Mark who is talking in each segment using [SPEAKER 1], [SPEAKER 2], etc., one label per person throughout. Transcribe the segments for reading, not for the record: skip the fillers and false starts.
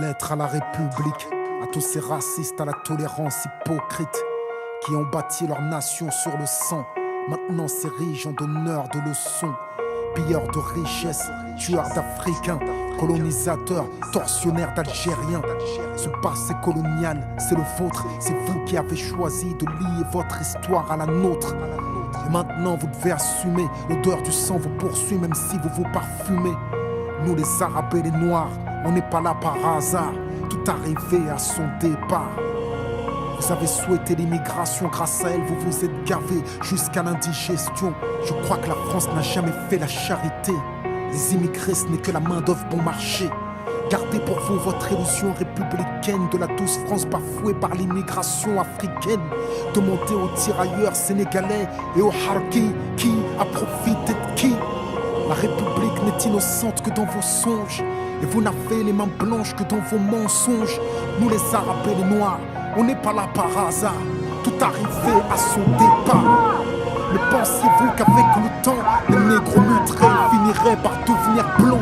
[SPEAKER 1] Lettre à la République, à tous ces racistes à la tolérance hypocrite qui ont bâti leur nation sur le sang, maintenant s'érigent en donneurs de leçons. Pilleurs de richesses, tueurs d'Africains, colonisateurs, tortionnaires d'Algériens. Ce passé colonial, c'est le vôtre, c'est vous qui avez choisi de lier votre histoire à la nôtre. Et maintenant vous devez assumer, l'odeur du sang vous poursuit même si vous vous parfumez. Nous les Arabes et les Noirs, on n'est pas là par hasard, tout arrivé à son départ. Vous avez souhaité l'immigration, grâce à elle vous vous êtes gavé jusqu'à l'indigestion. Je crois que la France n'a jamais fait la charité. Les immigrés ce n'est que la main d'œuvre bon marché. Gardez pour vous votre illusion républicaine de la douce France bafouée par l'immigration africaine. Demandez aux tirailleurs sénégalais et aux harkis qui a profité de qui. La République n'est innocente que dans vos songes, et vous n'avez les mains blanches que dans vos mensonges. Nous les Arabes et les Noirs, on n'est pas là par hasard, tout arrivé à son départ. Mais pensiez-vous qu'avec le temps, les négros mutrés finiraient par devenir blancs?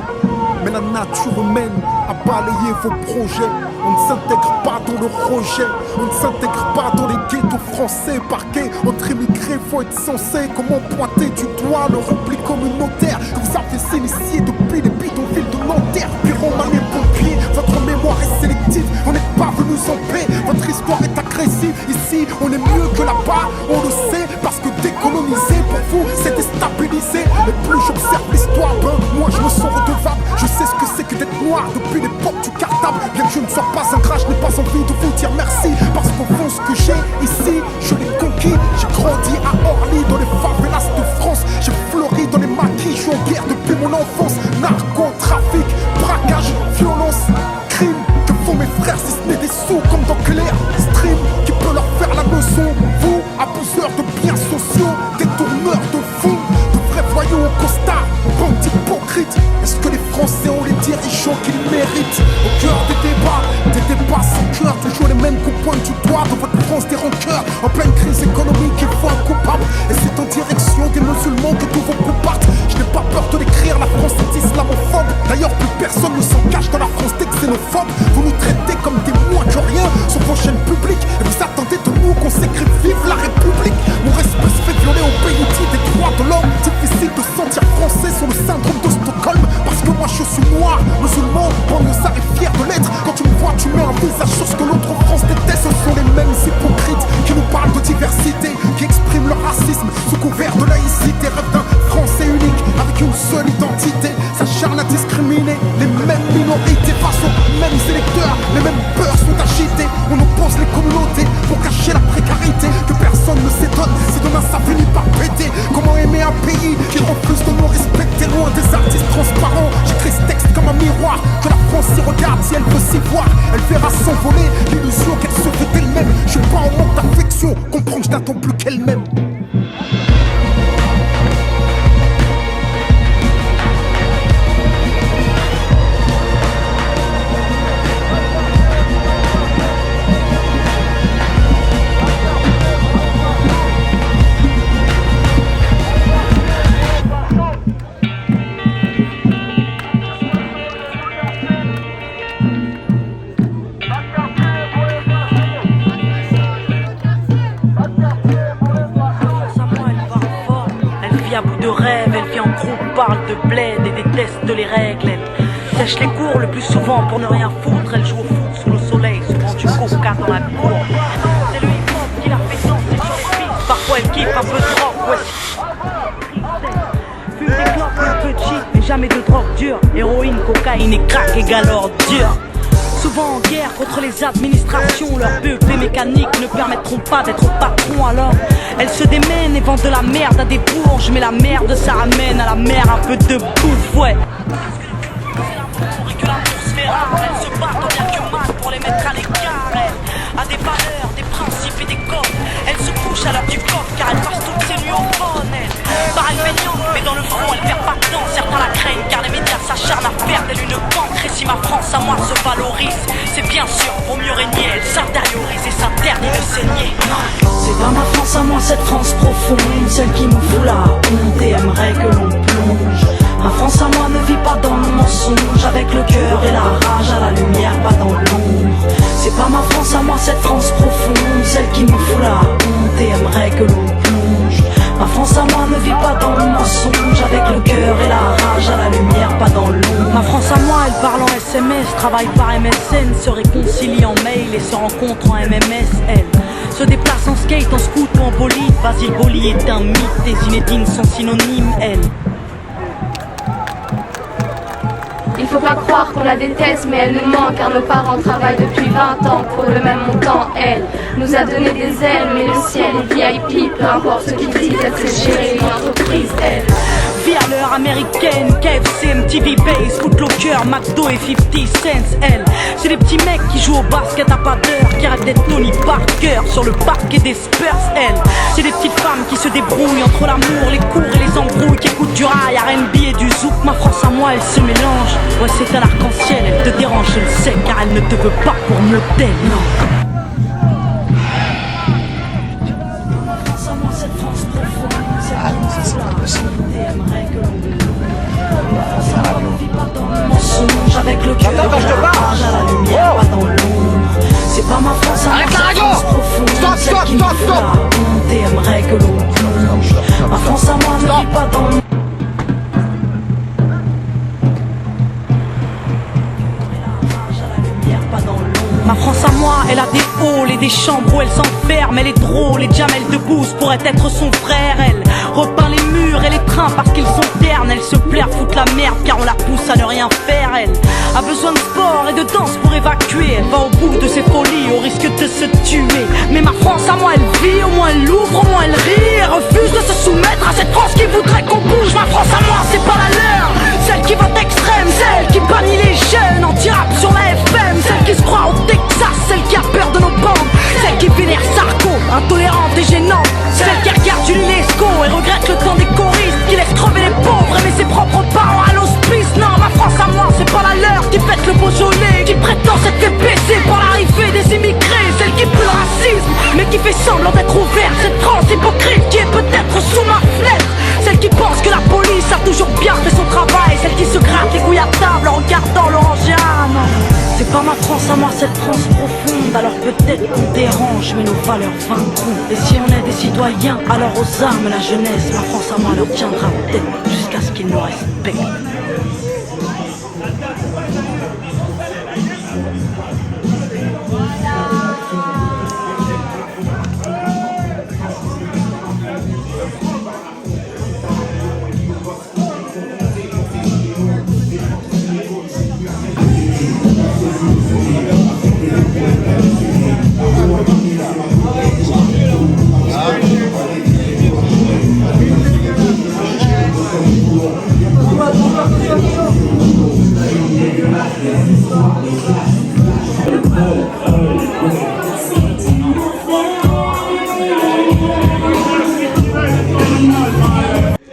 [SPEAKER 1] Mais la nature humaine a balayé vos projets. On ne s'intègre pas dans le rejet, on ne s'intègre pas dans les ghettos français parqués. Entre immigrés, faut être censé comment pointer du doigt le repli communautaire que vous avez initié depuis les bidonvilles de Nanterre. Pyromanes et pompiers, votre mémoire est sélective, on n'est pas venus en paix, votre histoire est agressive. Ici, on est mieux que là-bas, on le sait, parce que décoloniser pour vous, c'est déstabiliser. Et plus j'observe l'histoire, moi je me sens redevable. Je sais ce que c'est que d'être noir depuis l'époque du cartable. Bien que je ne sois pas un crash, je n'ai pas envie de vous dire merci, parce qu'au fond ce que j'ai ici, je l'ai conquis. J'ai grandi à Orly, dans les favelas de France. J'ai fleuri dans les maquis, je suis en guerre depuis mon enfance. Narcotrafic, braquage, violence, crime. Que font mes frères si ce n'est des sous comme dans Clair Stream qui peut leur faire la leçon? Vous, abuseurs de biens sociaux, détourneurs de fonds, de vrais voyous au costard, bandes hypocrites. Est-ce que les Français ont les dirigeants qu'ils méritent? Au cœur des débats sans cœur, toujours les mêmes qu'on pointe du doigt de votre France des rancœurs. En pleine crise économique, il faut un coupable, et c'est en direction des musulmans que tous vos coups partent. Je n'ai pas peur de l'écrire, la France est islamophobe. D'ailleurs plus personne ne s'en cache dans la France des xénophobes. Vous nous traitez comme des moins que rien sur vos chaînes publiques, et vous attendez de nous qu'on s'écrit vive la République. Mon respect se fait violer au pays dit des droits de l'homme. Difficile de sentir français sur le syndrome de Stockholm, parce que moi je suis noir, musulman, banlieusard et fier de l'être. Quand tu me vois tu mets un visage sur ce que l'autre France déteste. Ce sont les mêmes hypocrites qui nous parlent de diversité, qui expriment leur racisme sous couvert de laïcité. Rêve d'un français unique avec une seule identité, s'acharne à discriminer les mêmes minorités face aux mêmes électeurs. Les mêmes peurs sont agitées, on oppose les communautés pour cacher la précarité. Que personne ne s'étonne si demain ça finit par péter. Comment aimer un pays qui refuse de nous respecter? Loin des artistes transparents, j'écris ce texte comme un miroir. Que la France s'y regarde, si elle veut s'y voir, elle verra s'envoler l'illusion qu'elle se fait d'elle-même. Je suis pas en manque d'affection, comprends que je n'attends plus qu'elle-même.
[SPEAKER 2] À bout de rêve, elle vient en groupe, parle de bled et déteste les règles. Elle sèche les cours le plus souvent pour ne rien foutre. Elle joue au foot sous le soleil, souvent du coca dans la cour. C'est le hip-hop qui la fait danser sur les pistes. Parfois elle kiffe un peu de drogue, ouais. Fume des clopes, un peu de shit, mais jamais de drogue dure. Héroïne, cocaïne et crack égale ordure. Souvent en guerre contre les administrations, leurs buffets mécaniques ne permettront pas d'être patron. Alors elles se démènent et vendent de la merde à des bourges, mais la merde ça ramène à la mer un peu de bouffe, ouais. Et que l'amour se fait rare, elles se battent tant bien que mal pour les mettre à l'écart. Elle a des valeurs, des principes et des codes. Elle se couche à l'heure du coq car elle passe toutes ses nuits au phone. Elle paraît feignante, mais dans le front elle perd pas de temps. Certains la craignent car les médias s'acharnent à faire d'elle une banque. Et si ma France à moi se valorise, c'est bien sûr pour mieux régner. Elle s'intériorise et s'interdit de saigner. C'est dans ma France à moi, cette France profonde, celle qui me fout la honte et aimerait que l'on plonge. Ma France à moi ne vit pas dans le mensonge, avec le cœur et la rage à la lumière pas dans l'ombre. C'est pas ma France à moi, cette France profonde, celle qui me fout la honte et aimerait que l'on plonge. Ma France à moi ne vit pas dans le mensonge, avec le cœur et la rage à la lumière, pas dans l'ombre. Ma France à moi, elle parle en SMS, travaille par MSN, se réconcilie en mail et se rencontre en MMS, elle se déplace en skate, en scoot ou en bolide. Basile Boli est un mythe, des Zinedine sont synonymes, elle.
[SPEAKER 3] Il faut pas croire qu'on la déteste, mais elle nous manque, car nos parents travaillent depuis 20 ans pour le même montant. Elle nous a donné des ailes, mais le ciel est VIP, peu importe ce qu'ils disent, elle sait gérer une entreprise, elle.
[SPEAKER 2] Vie à l'heure américaine, KFC, MTV Base, Footlocker, McDo et 50 cents, elle. C'est des petits mecs qui jouent au basket à pas d'heure, qui rêvent d'être Tony Parker sur le parquet des Spurs, elle. C'est des petites femmes qui se débrouillent entre l'amour, les cours et les embrouilles, qui écoutent du rail, R&B et du zouk. Ma France à moi, elle se mélange, ouais c'est un arc-en-ciel, elle te dérange, je le sais, car elle ne te veut pas pour modèle, non.
[SPEAKER 4] Ah non, ça c'est pas possible.
[SPEAKER 2] Mensonge avec le cœur et la rage à la lumière, pas dans l'ombre. C'est pas ma France à moi, cette France profonde, celle qui me fout la honte et aimerait que l'on plonge. Ma France à moi ne vit pas dans le Ma France à moi, elle a des halls et des chambres où elle s'enferme. Elle est drôle et Jamel Debbouze pourrait être son frère. Elle repeint les murs et les trains parce qu'ils sont ternes. Elle se plaire, foutre la merde car on la pousse à ne rien faire. Elle a besoin de sport et de danse pour évacuer. Elle va au bout de ses folies au risque de se tuer. Mais ma France à moi, elle vit, au moins elle ouvre, au moins elle rit. Elle refuse de se soumettre à cette France qui voudrait qu'on bouge. Ma France à moi, c'est pas la leur, celle qui vote extrême, celle qui bannit les jeunes, anti-rap sur la FM, celle qui se croit au Texas, celle qui a peur de nos bandes, celle qui vénère Sarko, intolérante et gênante, celle qui regarde l'UNESCO et regrette le temps des choristes, qui laisse crever les pauvres et met ses propres parents à l'hospice. Non, ma France à moi, c'est pas la leur, qui pète le Beaujolais, qui prétend s'être fait baisser par l'arrivée des immigrés, celle qui pue le racisme, mais qui fait semblant d'être ouverte, cette France hypocrite qui est peut-être sous ma fenêtre, celle qui pense que la police a toujours bien fait son travail, celle qui se gratte les couilles à table en regardant l'orangien. Non, c'est pas ma France à moi, cette France profonde. Alors peut-être qu'on dérange, mais nos valeurs vaincront. Et si on est des citoyens, alors aux armes la jeunesse. Ma France à moi leur tiendra tête jusqu'à ce qu'ils nous respectent.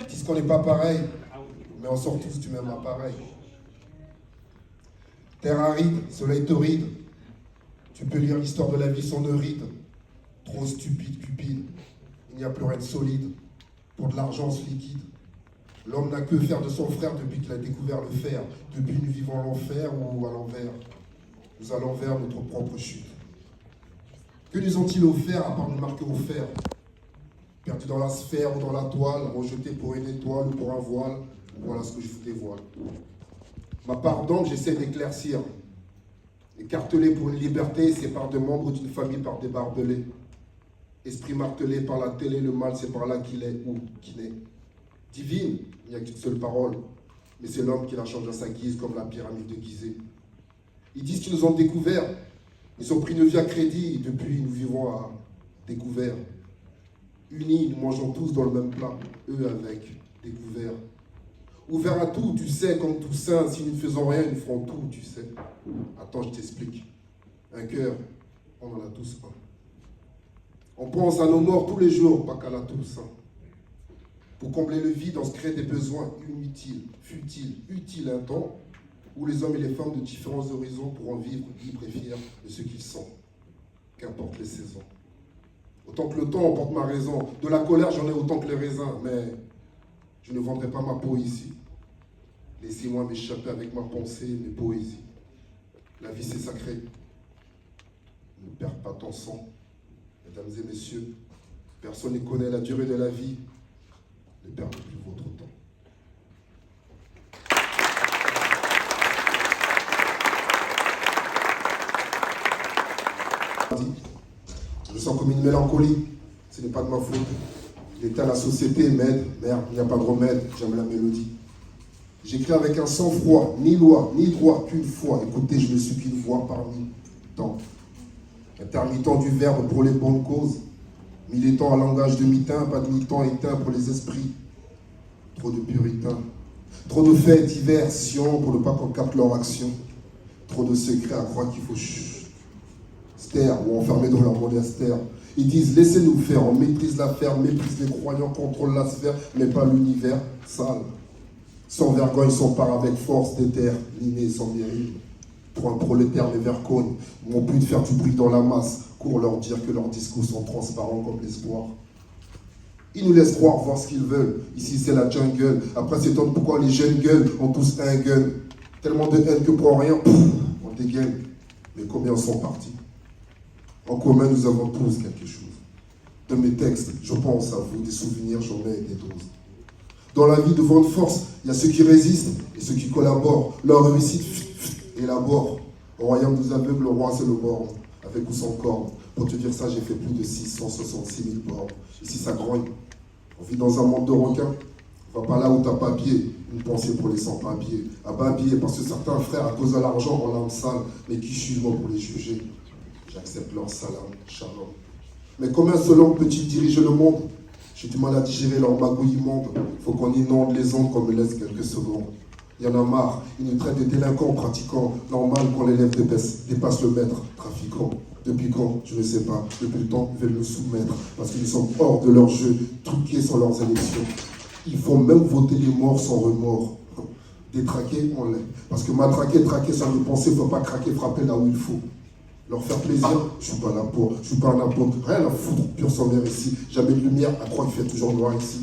[SPEAKER 5] Disent qu'on n'est pas pareil, mais on sort tous du même appareil. Terre aride, soleil torride, tu peux lire l'histoire de la vie sans ride. Trop stupide, pupille, il n'y a plus rien de solide. Pour de l'argent, se liquide. L'homme n'a que faire de son frère depuis qu'il a découvert le fer. Depuis nous vivons l'enfer ou à l'envers. Nous allons vers notre propre chute. Que nous ont-ils offert à part nous marquer au fer? Perdu dans la sphère ou dans la toile, rejeté pour une étoile ou pour un voile, voilà ce que je vous dévoile. Ma part d'ombre, j'essaie d'éclaircir. Écartelé pour une liberté, c'est par des membres d'une famille par des barbelés. Esprit martelé par la télé, le mal c'est par là qu'il est ou qui naît. Divine, il n'y a qu'une seule parole, mais c'est l'homme qui la change à sa guise comme la pyramide de Gizeh. Ils disent qu'ils nous ont découvert, ils ont pris une vie à crédit, depuis nous vivons à découvert. Unis, nous mangeons tous dans le même plat, eux avec découvert. Ouverts à tout, tu sais, comme Toussaint, si nous ne faisons rien, nous ferons tout, tu sais. Attends, je t'explique. Un cœur, on en a tous un. On pense à nos morts tous les jours, pas qu'à la Toussaint. Pour combler le vide, on se crée des besoins inutiles, futiles, utiles un temps, où les hommes et les femmes de différents horizons pourront vivre libres et fiers de ce qu'ils sont, qu'importe les saisons. Autant que le temps emporte ma raison, de la colère j'en ai autant que les raisins, mais je ne vendrai pas ma peau ici. Laissez-moi m'échapper avec ma pensée, mes poésies. La vie c'est sacré. Ne perds pas ton sang. Mesdames et messieurs, personne ne connaît la durée de la vie. Ne perdez plus votre temps. Je sens comme une mélancolie. Ce n'est pas de ma faute. L'État, la société m'aide. Merde, il n'y a pas de remède. J'aime la mélodie. J'écris avec un sang-froid, ni loi, ni droit, qu'une fois. Écoutez, je ne suis qu'une voix parmi tant. Intermittent du verbe pour les bonnes causes. Militant à langage de mitin, pas de mi-temps éteint pour les esprits. Trop de puritains. Trop de faits divers, sion, pour ne pas qu'on capte leur action. Trop de secrets à croire qu'il faut se taire ou enfermer dans leur monastère. Ils disent laissez-nous faire, on maîtrise l'affaire, méprise les croyants, contrôle la sphère, mais pas l'univers sale. Sans vergogne, sans part avec force, déterminé, sans mérite. Pour un prolétaire, mes vergognes m'ont pu de faire du bruit dans la masse. Cours leur dire que leurs discours sont transparents comme l'espoir. Ils nous laissent croire, voir ce qu'ils veulent. Ici, c'est la jungle. Après, s'étonne pourquoi les jeunes gueules ont tous un gun. Tellement de haine que pour rien, on dégaine. Mais combien sont partis? En commun, nous avons tous quelque chose. De mes textes, je pense à vous, des souvenirs, j'en ai des doses. Dans la vie de votre force, il y a ceux qui résistent et ceux qui collaborent. Leur réussite élabore. Au royaume des aveugles, le roi, c'est le borne, avec ou sans corne. Pour te dire ça, j'ai fait plus de 666 000 bornes. Ici, ça grogne. On vit dans un monde de requins. Va pas là où t'as pas pied. Une pensée pour les sans-papiers. À bas-pied, parce que certains frères, à cause de l'argent, ont l'âme sale. Mais qui suis-je pour les juger? J'accepte leur salam, shalom. Mais comme un seul homme peut-il diriger le monde? J'ai du mal à digérer leur magouille immonde. Faut qu'on inonde les ondes qu'on me laisse quelques secondes. Il y en a marre, ils nous traitent de délinquants pratiquants. Normal qu'on l'élève dépasse le maître, trafiquant. Depuis quand? Je ne sais pas. Depuis le temps, ils veulent nous soumettre. Parce qu'ils sont hors de leur jeu, truqués sans leurs élections. Ils font même voter les morts sans remords. Détraqués, on l'est. Parce que matraquer, traquer, ça me pensait, faut pas craquer, frapper là où il faut. Leur faire plaisir, je suis pas là pour, je suis pas un apôtre, rien à foutre, pur sang mère ici. Jamais de lumière, à croire qu'il fait toujours noir ici.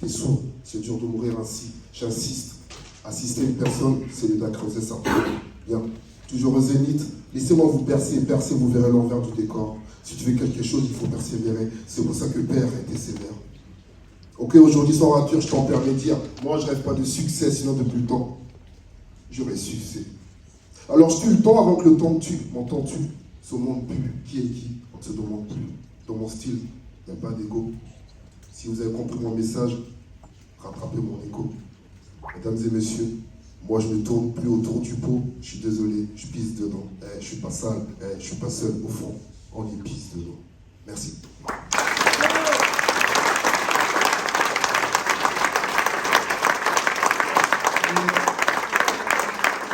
[SPEAKER 5] T'es sourd, c'est dur de mourir ainsi. J'insiste, assister une personne, c'est l'aider à creuser sa peau. Bien, toujours au zénith, laissez-moi vous percer, vous verrez l'envers du décor. Si tu veux quelque chose, il faut persévérer. C'est pour ça que Père était sévère. Ok, aujourd'hui sans rature, je t'en permets de dire, moi je rêve pas de succès, sinon depuis le temps, j'aurais succès. Alors je tue le temps avant que le temps me tue, m'entends-tu? Ce monde pue, qui est qui? On ne se demande plus. Dans mon style, il n'y a pas d'ego. Si vous avez compris mon message, rattrapez mon écho. Mesdames et messieurs, moi je ne tourne plus autour du pot, je suis désolé, je pisse dedans. Je suis pas sale, je suis pas seul, au fond, on y pisse dedans. Merci.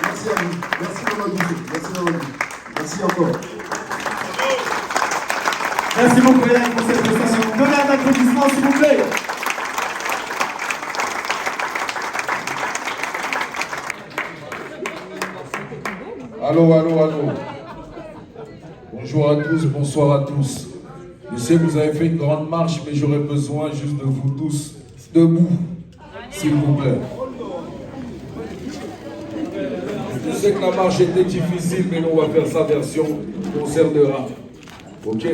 [SPEAKER 5] Merci à vous, merci Mamadou, merci Mamadou, merci encore.
[SPEAKER 6] Merci beaucoup Hélène pour cette prestation. Donnez un applaudissement s'il vous plaît.
[SPEAKER 7] Allô, allô, allô. Bonjour à tous, bonsoir à tous. Je sais que vous avez fait une grande marche, mais j'aurais besoin juste de vous tous debout, s'il vous plaît. Je sais que la marche était difficile, mais nous on va faire sa version concert de rap. Ok?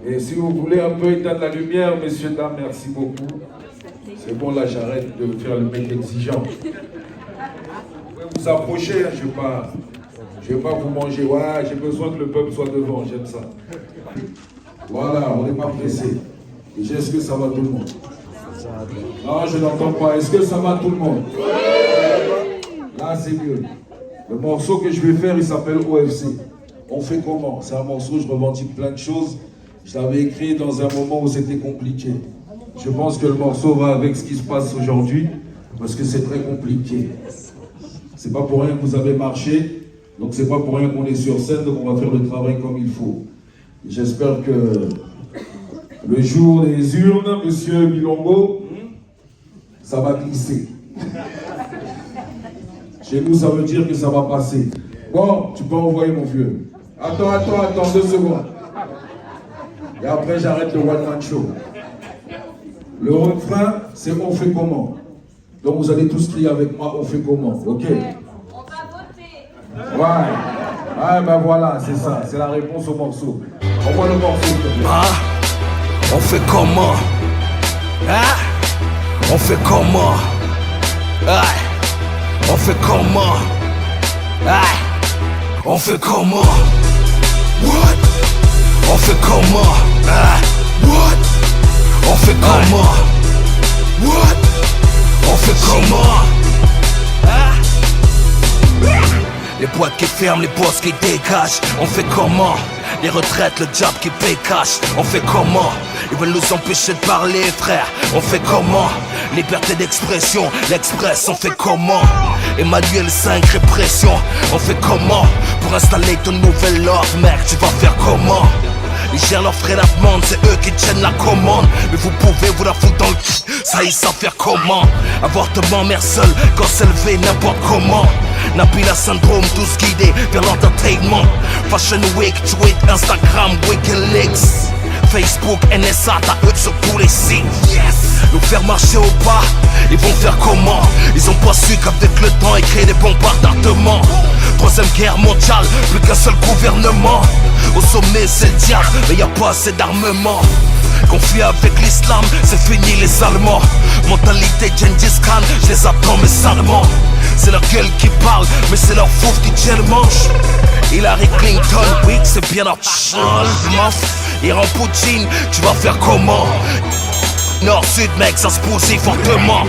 [SPEAKER 7] Et si vous voulez un peu éteindre la lumière, messieurs, dames, merci beaucoup. C'est bon, là j'arrête de faire le mec exigeant. Vous pouvez vous approcher, hein, je vais pas vous manger. Ouais, j'ai besoin que le peuple soit devant, j'aime ça. Voilà, on n'est pas pressé. Et est-ce que ça va tout le monde? Non, je n'entends pas. Est-ce que ça va tout le monde? Là, c'est mieux. Le morceau que je vais faire, il s'appelle OFC. On fait comment? C'est un morceau, je revendique plein de choses. Je l'avais écrit dans un moment où c'était compliqué. Je pense que le morceau va avec ce qui se passe aujourd'hui, parce que c'est très compliqué. C'est pas pour rien que vous avez marché, donc c'est pas pour rien qu'on est sur scène, donc on va faire le travail comme il faut. J'espère que le jour des urnes, monsieur Bilongo, ça va glisser. Chez nous, ça veut dire que ça va passer. Bon, tu peux envoyer mon vieux. Attends, 2 secondes. Et après, j'arrête le One Man Show. Le refrain, c'est on fait comment. Donc vous allez tous crier avec moi, on fait comment, ok?
[SPEAKER 8] On va voter.
[SPEAKER 7] Ouais. Ah ben voilà, c'est ça, c'est la réponse au morceau. Envoie le morceau, s'il te plaît.
[SPEAKER 8] Ah, on fait comment? Ah, on fait comment? Ah, on fait comment? Ah, on fait comment? What? On fait comment? Ah, what? On fait comment? What? On fait comment? Ah? Les boîtes qui ferment, les boss qui dégagent. On fait comment? Les retraites, le job qui paye cash. On fait comment? Ils veulent nous empêcher de parler, frère. On fait comment? Liberté d'expression, l'Express, on fait comment? Emmanuel 5, répression, on fait comment? Pour installer ton nouvel ordre, mec, tu vas faire comment? Ils gèrent leurs frais d'amende, c'est eux qui tiennent la commande. Mais vous pouvez vous la foutre dans le cul, ça ils savent faire comment? Avortement, mère seule, quand s'élever n'importe comment. Nabila syndrome, tous guidés vers l'entertainment. Fashion Week, tweet, Instagram, Wikileaks, Facebook, NSA, t'as eux sur tous les sites. Nous faire marcher au pas, ils vont faire comment? Ils ont pas su qu'avec le temps ils créent des bombardements. Troisième guerre mondiale, plus qu'un seul gouvernement. Au sommet c'est le diable, mais y a pas assez d'armement. Conflit avec l'islam, c'est fini les Allemands. Mentalité Gengis Khan, je les attends mais salement. C'est leur gueule qui parle, mais c'est leur fouf qui tient le manche. Hillary Clinton, oui c'est bien leur changement. Iran Poutine, tu vas faire comment? Nord-Sud mec, ça se bousille fortement.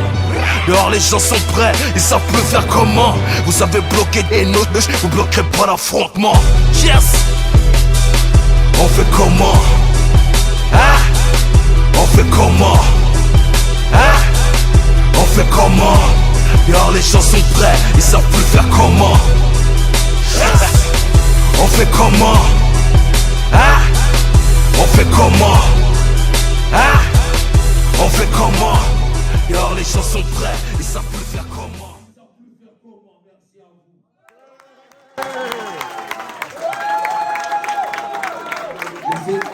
[SPEAKER 8] Dehors les gens sont prêts, ils savent plus faire comment. Vous avez bloqué des notes, vous bloquerez pas l'affrontement. Yes! On fait comment? Ah? On fait comment? Ah? On fait comment? Dehors les gens sont prêts, ils savent plus faire comment. Yes! On fait comment? Ah? On fait comment? Ah? On fait comment? Dehors les gens sont prêts, ils savent plus faire comment.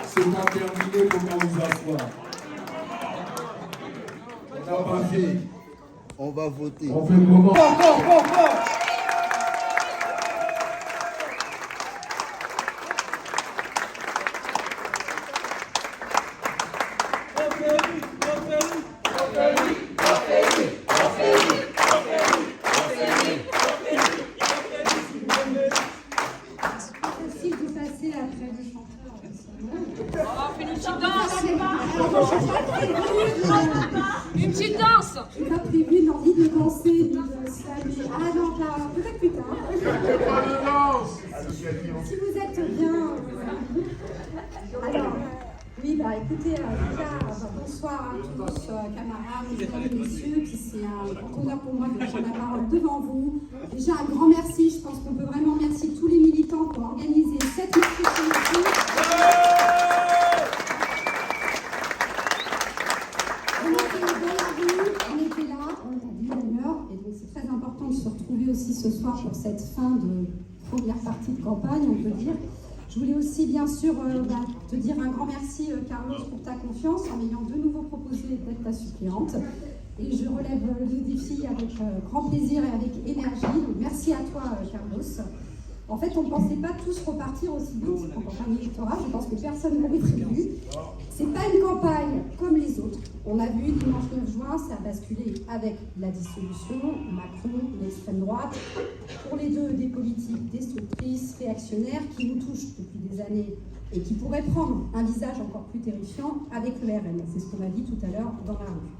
[SPEAKER 7] C'est pas terminé, comment vous asseoir? On n'a pas fait.
[SPEAKER 9] On va voter.
[SPEAKER 7] On fait comment?
[SPEAKER 3] Une petite danse.
[SPEAKER 10] Je n'ai pas prévu l'envie de danser, ni de slammer. Ah non, peut-être plus tard. Si vous êtes bien. Alors, oui, écoutez, déjà, bonsoir à tous, camarades, mesdames et messieurs. Puis c'est un grand honneur pour moi de prendre la parole devant vous. Déjà, un grand merci. Je pense qu'on peut vraiment remercier tous les militants pour organiser cette manifestation. Très important de se retrouver aussi ce soir pour cette fin de première partie de campagne, on peut dire. Je voulais aussi bien sûr te dire un grand merci Carlos pour ta confiance en m'ayant de nouveau proposé d'être ta suppléante. Et je relève le défi avec grand plaisir et avec énergie. Donc merci à toi Carlos. En fait, on ne pensait pas tous repartir aussi vite en campagne électorale. Je pense que personne n'avait prévu. C'est pas une campagne comme les autres. On a vu dimanche 9 juin, ça a basculé avec la dissolution, Macron, l'extrême droite. Pour les deux, des politiques destructrices, réactionnaires, qui nous touchent depuis des années et qui pourraient prendre un visage encore plus terrifiant avec le RN. C'est ce qu'on a dit tout à l'heure dans la rue.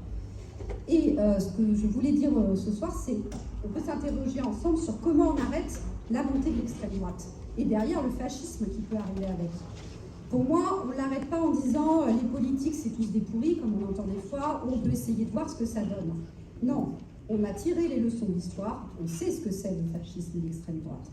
[SPEAKER 10] Et ce que je voulais dire ce soir, c'est qu'on peut s'interroger ensemble sur comment on arrête la montée de l'extrême droite et derrière le fascisme qui peut arriver avec. Pour moi, on ne l'arrête pas en disant les politiques c'est tous des pourris, comme on entend des fois, ou on peut essayer de voir ce que ça donne. Non, on a tiré les leçons de l'histoire, on sait ce que c'est le fascisme et l'extrême droite.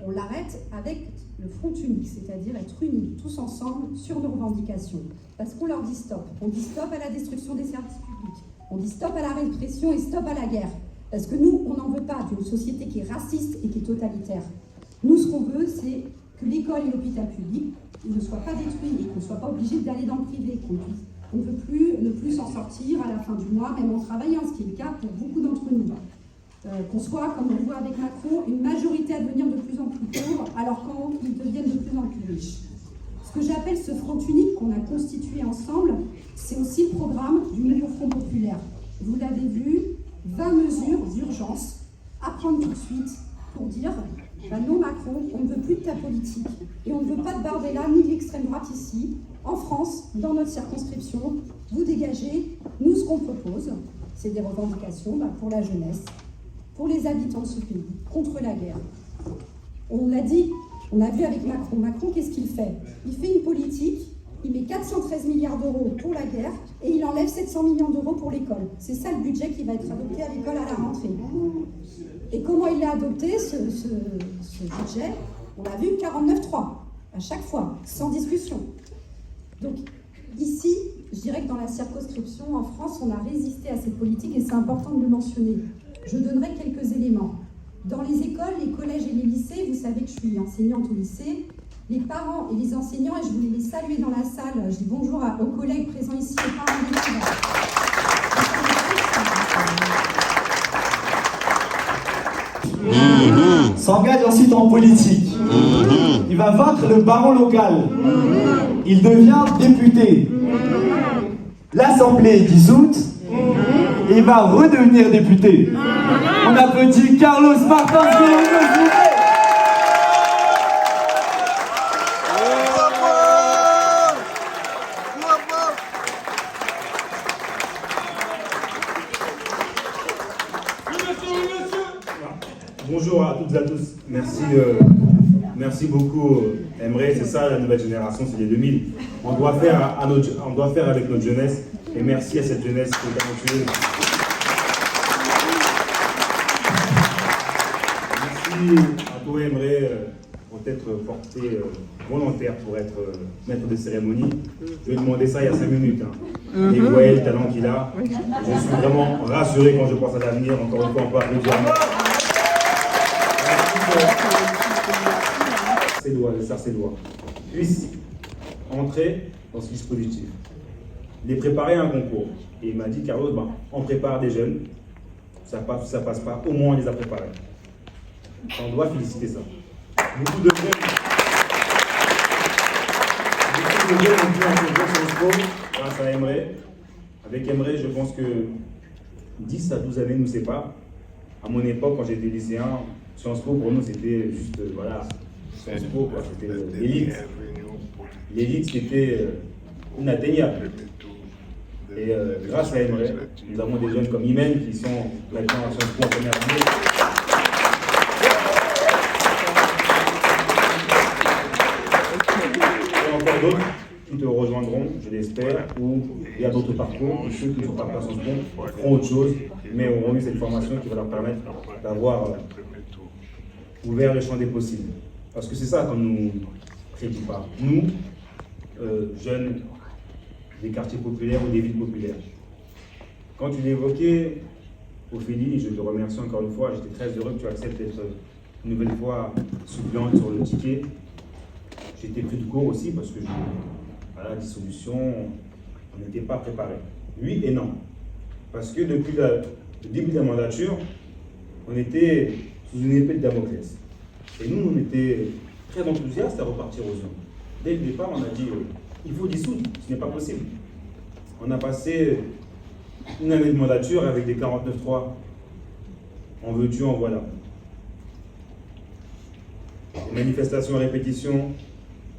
[SPEAKER 10] On l'arrête avec le front unique, c'est-à-dire être unis tous ensemble sur nos revendications. Parce qu'on leur dit stop. On dit stop à la destruction des services publics. On dit stop à la répression et stop à la guerre. Parce que nous, on n'en veut pas d'une société qui est raciste et qui est totalitaire. Nous, ce qu'on veut, c'est que l'école et l'hôpital public ne soient pas détruits et qu'on ne soit pas obligé d'aller dans le privé. On ne veut plus s'en sortir à la fin du mois, même en travaillant, ce qui est le cas pour beaucoup d'entre nous. qu'on soit, comme on le voit avec Macron, une majorité à devenir de plus en plus pauvre, alors qu'ils deviennent de plus en plus riches. Ce que j'appelle ce front unique qu'on a constitué ensemble, c'est aussi le programme du nouveau Front populaire. Vous l'avez vu, 20 mesures d'urgence à prendre tout de suite pour dire non Macron, on ne veut plus de ta politique et on ne veut pas de Bardella ni de l'extrême droite ici, en France, dans notre circonscription. Vous dégagez. Nous, ce qu'on propose, c'est des revendications pour la jeunesse, pour les habitants de ce pays, contre la guerre. On l'a dit, on a vu avec Macron. Macron, qu'est-ce qu'il fait? Il fait une politique, il met 413 milliards d'euros pour la guerre et il enlève 700 millions d'euros pour l'école. C'est ça le budget qui va être adopté à l'école à la rentrée. Et comment il a adopté ce budget? On l'a vu, 49-3, à chaque fois, sans discussion. Donc ici, je dirais que dans la circonscription, en France, on a résisté à cette politique et c'est important de le mentionner. Je donnerai quelques éléments. Dans les écoles, les collèges et les lycées, vous savez que je suis enseignante au lycée, les parents et les enseignants, et je voulais les saluer dans la salle, je dis bonjour aux collègues présents ici, aux parents d'élèves.
[SPEAKER 6] S'engage ensuite en politique. Il va vaincre le baron local. Il devient député. L'Assemblée est dissoute et il va redevenir député. On applaudit Carlos Martins.
[SPEAKER 11] Bonjour à toutes et à tous. Merci beaucoup, Emre. C'est ça la nouvelle génération, c'est les 2000. On doit faire avec notre jeunesse. Et merci à cette jeunesse qui est talentueuse. Merci à toi, Emre, pour t'être porté volontaire pour être maître de cérémonie. Je lui ai demandé ça il y a 5 minutes. Et vous voyez le talent qu'il a. Je suis vraiment rassuré quand je pense à l'avenir. Encore une fois, on peut applaudir. Le Sarcédois puisse entrer dans ce dispositif. Il est préparé à un concours. Et il m'a dit, Carlos, on prépare des jeunes, ça passe pas, au moins on les a préparés. On doit féliciter ça. Beaucoup de jeunes ont pu intégrer Sciences Po grâce à Emre. Avec Emre, je pense que 10 à 12 années nous séparent. À mon époque, quand j'étais lycéen, Sciences Po pour nous c'était juste, Sciences Po, c'était l'élite. L'élite, c'était inatteignable. Et grâce à Emre, nous avons des jeunes comme Imen qui sont maintenant à Sciences Po en première année. Et encore d'autres qui te rejoindront, je l'espère, ou il y a d'autres parcours, et ceux qui ne sont pas à Sciences Po feront autre chose, mais auront eu cette formation qui va leur permettre d'avoir ouvert le champ des possibles. Parce que c'est ça qu'on nous prépare. Nous, jeunes des quartiers populaires ou des villes populaires. Quand tu l'évoquais, Ophélie, je te remercie encore une fois, j'étais très heureux que tu acceptes d'être une nouvelle fois suppléante sur le ticket. J'étais pris de court aussi parce que à la dissolution, on n'était pas préparé. Oui et non. Parce que depuis le début de la mandature, on était sous une épée de Damoclès. Et nous, on était très enthousiastes à repartir aux urnes. Dès le départ, on a dit il faut dissoudre, ce n'est pas possible. On a passé une année de mandature avec des 49-3. En veux-tu, en voilà. Des manifestations à répétition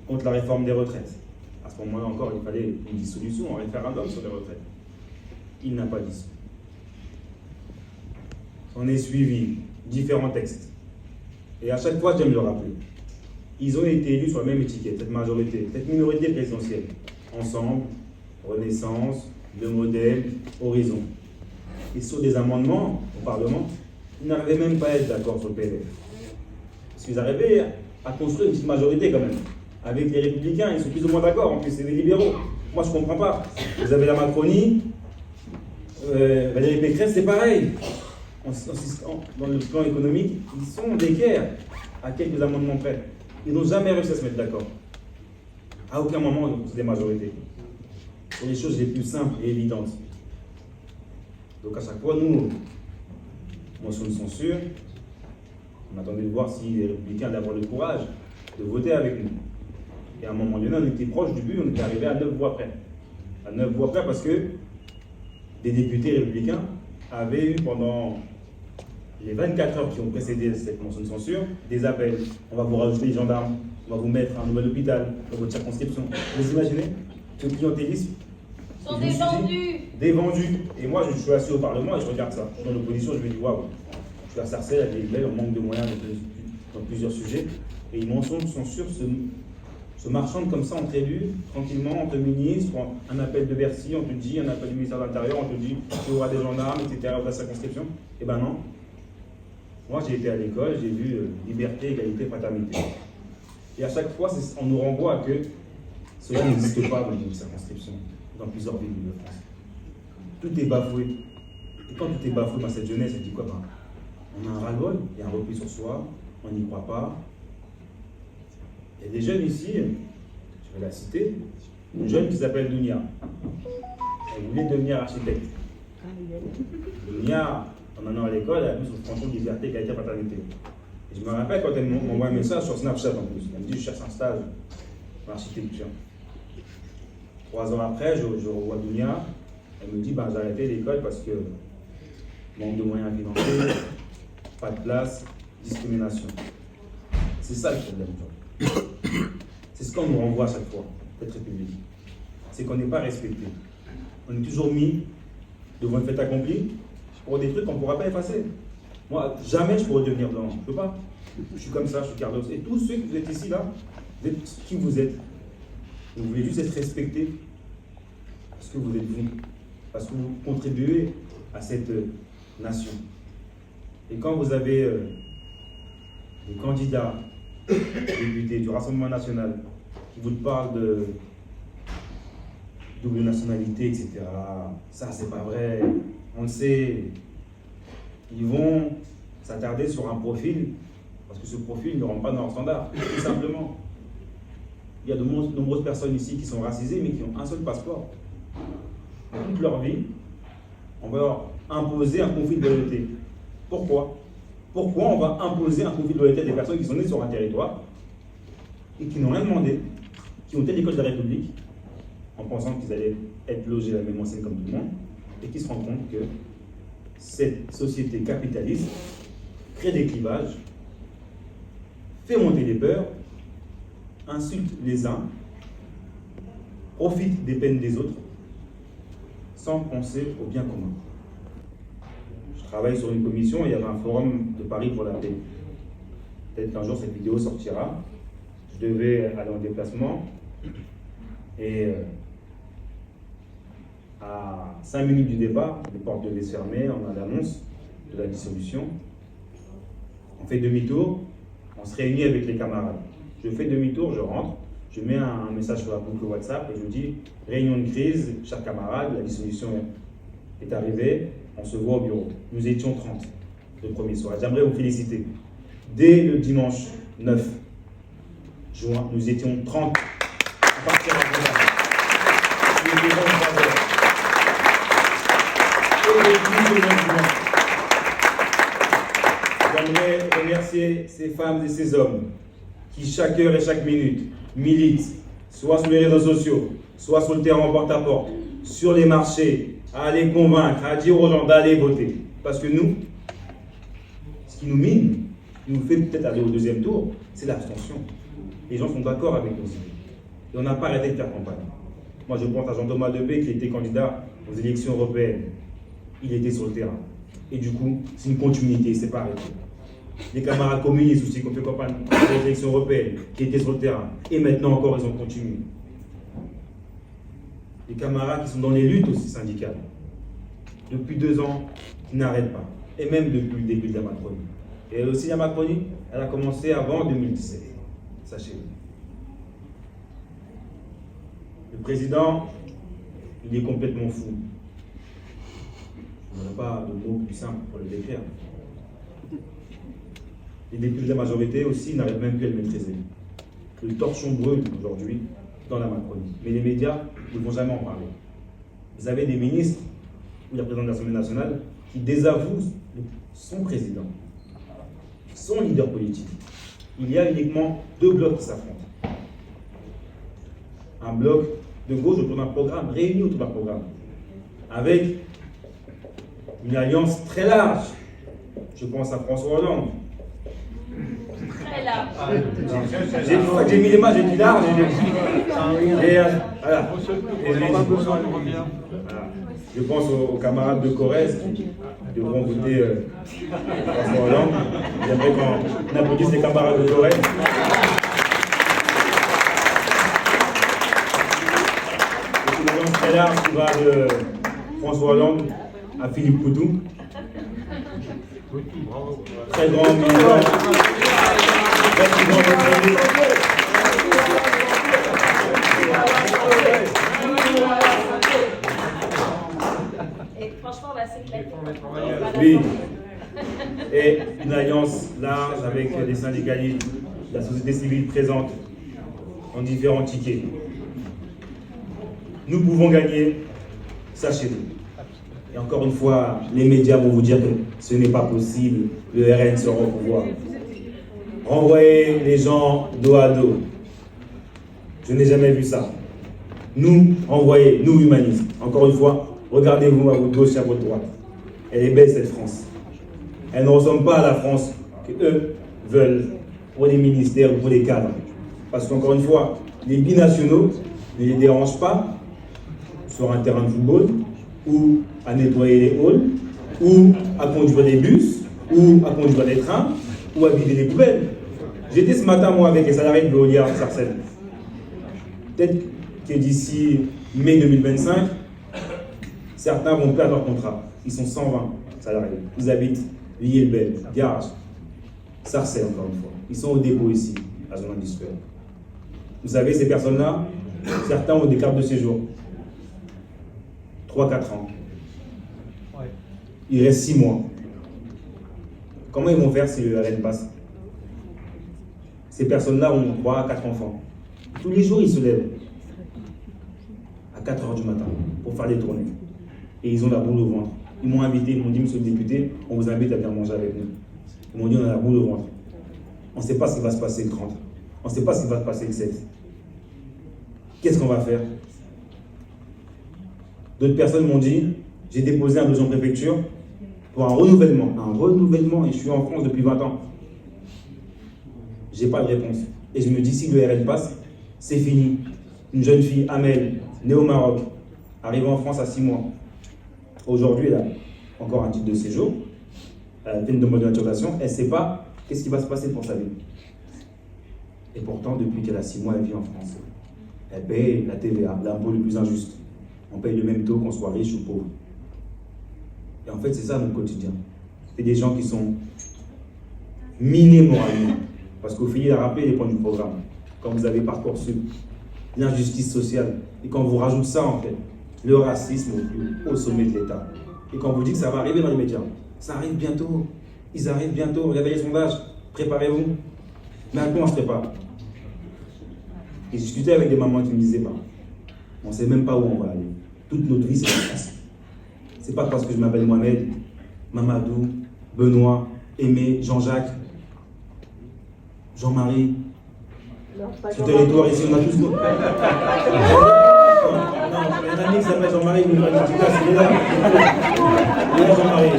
[SPEAKER 11] contre la réforme des retraites. À ce moment-là encore, il fallait une dissolution, un référendum sur les retraites. Il n'a pas dissous. On est suivi différents textes. Et à chaque fois, j'aime le rappeler. Ils ont été élus sur la même étiquette, cette majorité, cette minorité présidentielle. Ensemble, Renaissance, Le Modèle, Horizon. Et sur des amendements au Parlement, ils n'arrivaient même pas à être d'accord sur le PLF. Parce qu'ils arrivaient à construire une petite majorité quand même. Avec les Républicains, ils sont plus ou moins d'accord, en plus c'est des libéraux. Moi je ne comprends pas. Vous avez la Macronie, Valérie Pécresse, c'est pareil. Dans le plan économique, ils sont d'équerre à quelques amendements près. Ils n'ont jamais réussi à se mettre d'accord. À aucun moment, ils ont des majorités. Sur les choses les plus simples et évidentes. Donc à chaque fois, nous, motion de censure. On attendait de voir si les Républicains allaient avoir le courage de voter avec nous. Et à un moment donné, on était proche du but, on était arrivé à 9 voix près. À 9 voix près parce que des députés républicains avaient eu pendant les 24 heures qui ont précédé cette motion de censure des appels. On va vous rajouter les gendarmes, on va vous mettre un nouvel hôpital dans votre circonscription. Vous imaginez ce clientélisme?
[SPEAKER 3] Ils sont défendus.
[SPEAKER 11] Défendus. Et moi, je suis assis au Parlement et je regarde ça. Je suis dans l'opposition, je me dis waouh, je suis à Sarcelles, à Vieille-Belle, on manque de moyens dans plusieurs sujets. Et une motion de censure se marchande comme ça entre élus, tranquillement, entre ministres, un appel de Bercy, on te dit, un appel du ministère de l'Intérieur, on te dit qu'il y aura des gendarmes, etc., ou la circonscription. Eh ben non. Moi, j'ai été à l'école, j'ai vu liberté, égalité, fraternité. Et à chaque fois, on nous renvoie à que cela n'existe pas dans une circonscription, dans plusieurs villes de France. Tout est bafoué. Et quand tout est bafoué, cette jeunesse, elle dit quoi? On a un ras-le-bol, il y a un repli sur soi, on n'y croit pas. Il y a des jeunes ici, je vais la citer, une jeune qui s'appelle Dounia. Elle voulait devenir architecte. Dounia, en allant à l'école, elle a vu son franchement de liberté, égalité, fraternité. Et je me rappelle quand elle m'envoie un message sur Snapchat en plus. Elle me dit, je cherche un stage en architecture. 3 ans après, je revois Dounia. Elle me dit, j'ai arrêté l'école parce que manque de moyens financiers, pas de place, discrimination. C'est ça le problème. C'est ce qu'on nous renvoie à chaque fois, cette République. C'est qu'on n'est pas respecté. On est toujours mis devant le fait accompli pour des trucs qu'on ne pourra pas effacer. Moi, jamais je pourrais devenir blanc. Je ne peux pas. Je suis comme ça, je suis Carlos. Et tous ceux que vous êtes ici, là, vous êtes qui vous êtes. Vous voulez juste être respecté parce que vous êtes vous. Parce que vous contribuez à cette nation. Et quand vous avez des candidats, députés du Rassemblement national, qui vous parlent de double nationalité, etc. Ça, c'est pas vrai. On le sait. Ils vont s'attarder sur un profil, parce que ce profil ne rentre pas dans leur standard, tout simplement. Il y a de nombreuses personnes ici qui sont racisées, mais qui ont un seul passeport. Toute leur vie, on va leur imposer un conflit de loyauté. Pourquoi? Pourquoi on va imposer un conflit de loyauté à des personnes qui sont nées sur un territoire et qui n'ont rien demandé, qui ont été à l'école de la République, en pensant qu'ils allaient être logés à la même enseigne comme tout le monde, et qui se rendent compte que cette société capitaliste crée des clivages, fait monter les peurs, insulte les uns, profite des peines des autres, sans penser au bien commun. Je travaille sur une commission, il y avait un forum de Paris pour la paix. Peut-être qu'un jour cette vidéo sortira. Je devais aller en déplacement et à 5 minutes du départ, les portes devaient se fermer, on a l'annonce de la dissolution. On fait demi-tour, on se réunit avec les camarades. Je fais demi-tour, je rentre, je mets un message sur la boucle WhatsApp et je dis « Réunion de crise, chers camarades, la dissolution est arrivée, on se voit au bureau. » Nous étions 30 le premier soir. J'aimerais vous féliciter. Dès le dimanche 9 juin, nous étions 30 à partir de J'aimerais remercier ces femmes et ces hommes qui, chaque heure et chaque minute, militent, soit sur les réseaux sociaux, soit sur le terrain en porte-à-porte, sur les marchés, à les convaincre, à dire aux gens d'aller voter. Parce que nous, ce qui nous mine, qui nous fait peut-être aller au deuxième tour, c'est l'abstention. Les gens sont d'accord avec nos idées. Et on n'a pas arrêté de faire campagne. Moi, je pense à Jean-Thomas Debé qui était candidat aux élections européennes. Il était sur le terrain. Et du coup, c'est une continuité, c'est pas arrêté. Les camarades communistes aussi qui ont fait campagne aux élections européennes, qui étaient sur le terrain. Et maintenant encore, ils ont continué. Les camarades qui sont dans les luttes aussi syndicales, depuis 2 ans, qui n'arrêtent pas. Et même depuis le début de la Macronie. Et aussi la Macronie, elle a commencé avant 2017. Sachez-le. Le président, il est complètement fou. On n'a pas de mots plus simples pour le décrire. Les députés de la majorité aussi n'arrivent même plus à le maîtriser. Le torchon brûle aujourd'hui dans la Macronie. Mais les médias ne vont jamais en parler. Vous avez des ministres ou des présidents de l'Assemblée nationale qui désavoue son président, son leader politique. Il y a uniquement deux blocs qui s'affrontent. Un bloc de gauche autour d'un programme, réuni autour d'un programme, avec une alliance très large. Je pense à François Hollande.
[SPEAKER 3] Très large.
[SPEAKER 11] J'ai mis les mains, j'ai dit large. Voilà. Je pense aux camarades de Corrèze qui devront voter François Hollande. J'aimerais qu'on applaudisse les camarades de Corrèze. C'est une alliance très large qui va de François Hollande à Philippe Coutou. Très grand militant. Très grand retraité.
[SPEAKER 3] Et franchement, on va s'éclater.
[SPEAKER 11] Oui. Et une alliance large avec des syndicalistes, la société civile présente en différents tickets. Nous pouvons gagner, sachez-le. Et encore une fois, les médias vont vous dire que ce n'est pas possible, le RN sera au pouvoir. Renvoyer les gens dos à dos. Je n'ai jamais vu ça. Nous, renvoyer, nous humanistes. Encore une fois, regardez-vous à votre gauche et à votre droite. Elle est belle cette France. Elle ne ressemble pas à la France qu'eux veulent pour les ministères ou pour les cadres. Parce qu'encore une fois, les binationaux ne les dérangent pas sur un terrain de football, ou à nettoyer les halls, ou à conduire des bus, ou à conduire des trains, ou à vider les poubelles. J'étais ce matin, moi, avec les salariés de Veolia à Sarcelles. Peut-être que d'ici mai 2025, certains vont perdre leur contrat. Ils sont 120 salariés. Ils habitent Villers-le-Bel, Garage, Sarcelles, encore une fois. Ils sont au dépôt ici, à zone industrielle. Vous savez, ces personnes-là, certains ont des cartes de séjour. 3-4 ans. Il reste 6 mois. Comment ils vont faire si le RN passe? Ces personnes-là ont 3 à 4 enfants. Tous les jours, ils se lèvent à 4 h du matin pour faire des tournées. Et ils ont la boule au ventre. Ils m'ont invité, ils m'ont dit, monsieur le député, on vous invite à venir manger avec nous. Ils m'ont dit, on a la boule au ventre. On ne sait pas ce qui va se passer le 30. On ne sait pas ce qui va se passer le 7. Qu'est-ce qu'on va faire? D'autres personnes m'ont dit, j'ai déposé un dossier en préfecture pour un renouvellement, et je suis en France depuis 20 ans. J'ai pas de réponse. Et je me dis, si le RN passe, c'est fini. Une jeune fille, Amel, née au Maroc, arrivée en France à 6 mois. Aujourd'hui, elle a encore un titre de séjour, elle a fait une demande de naturalisation, elle ne sait pas qu'est-ce qui va se passer pour sa vie. Et pourtant, depuis qu'elle a 6 mois, elle vit en France. Elle paye la TVA, l'impôt le plus injuste. On paye le même taux qu'on soit riche ou pauvre. Et en fait, c'est ça notre quotidien. C'est des gens qui sont minés moralement. Parce qu'au final, il a rappelé les points du programme. Quand vous avez Parcoursup, l'injustice sociale, et quand vous rajoutez ça, en fait, le racisme au sommet de l'État. Et quand vous dites que ça va arriver dans les médias, ça arrive bientôt. Ils arrivent bientôt. Regardez les sondages. Préparez-vous. Mais à quoi on se prépare? Et j'ai discuté avec des mamans qui me disaient, bah, on ne sait même pas où on va aller. Toute notre vie, c'est la France. C'est pas parce que je m'appelle Mohamed, Mamadou, Benoît, Aimé, Jean-Jacques, Jean-Marie. Ce territoire ici, on a tous nos... Non, il y a un ami qui s'appelle Jean-Marie, mais il est là. Il est là, Jean-Marie.